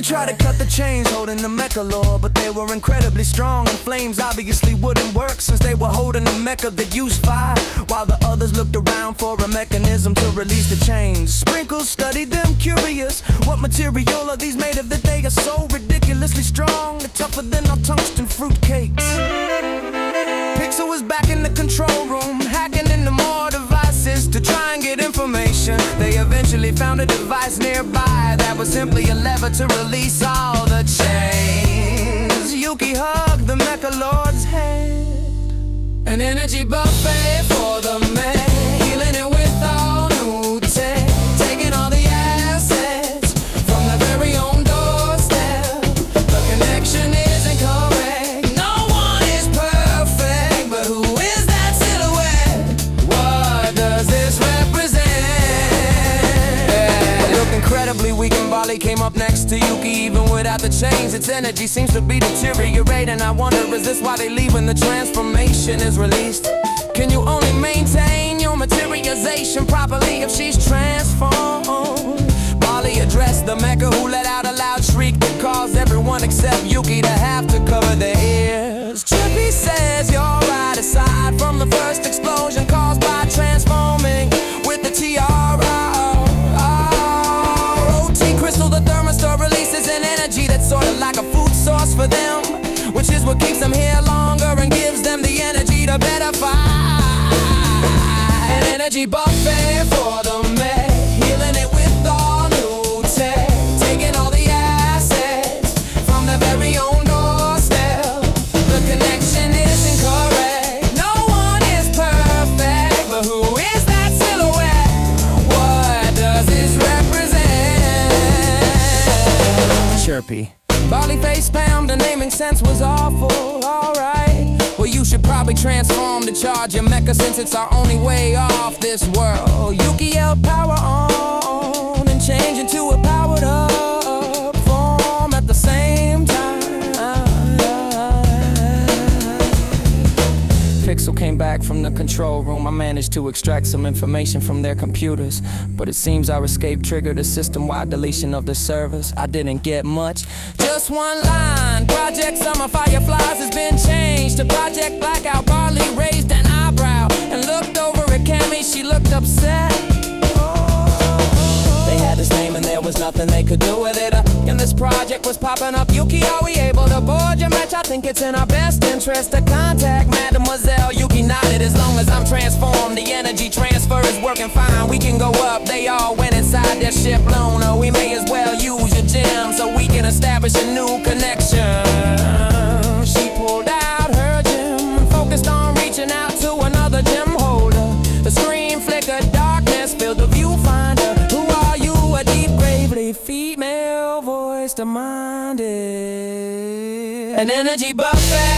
tried to cut the chains holding the mecha lore, but they were incredibly strong, and flames obviously wouldn't work since they were holding a mecha that used fire, while the others looked around for a mechanism to release the chains. Sprinkles studied them, curious. What material are these made of that they are so ridiculously strong? They're tougher than our tungsten fruitcakes. Pixel was back in the control room, hacking into more devices to try and get information. They eventually found a device nearby that was simply a lever to release all the chains. Yuki hugged the Mecha Lord's hand. An energy buffet for the man, healing it with all new tech, taking all the assets from the very own doorstep. The connection isn't correct, no one is perfect, but who is that silhouette? What does this represent? Look incredibly weak, and Bali came up next to Yuki. Even without the chains, its energy seems to be deteriorating. I wonder, is this why they leave when the transformation is released? Can you only maintain your materialization properly if she's transformed? Bali addressed the mecha, who let out a loud shriek that caused everyone except Yuki to have to cover their ears. Trippy says you're right, aside from the first explosion caused by transforming with the TRO-OT crystal, the thermistor releases an energy that's sort of like a food source for them, which is what keeps them here longer and gives them the energy to better fight. An energy buffet for the Met, healing it with all new tech, taking all the assets from their very own doorstep. The connection isn't correct, no one is perfect, but who is that silhouette? What does this represent? Chirpy. Barley face palmed, the naming sense was awful, alright. Well, you should probably transform to charge your mecha, since it's our only way off this world. Yuki yelled power on and change into a powered up form at the same time. Pixel came back from the control room. I managed to extract some information from their computers, but it seems our escape triggered a system-wide deletion of the servers. I didn't get much, just one line. Project Summer Fireflies has been changed to Project Blackout. Barley raised an eyebrow and looked over at Cammy. She looked upset. They had this name and there was nothing they could do with it. And this project was popping up. Yuki, are we able to board your match? I think it's in our best interest to contact Mademoiselle. Yuki nodded. As long as I'm transformed, the energy transfer is working fine. We can go up. They all went inside their ship Luna. We may as well use your gem so we can establish a new connection. She pulled out her gem, focused on reaching out to another gem holder. The screen flickered, darkness filled the viewfinder. Who are you? A deep, gravely female voice demanded. An energy buffet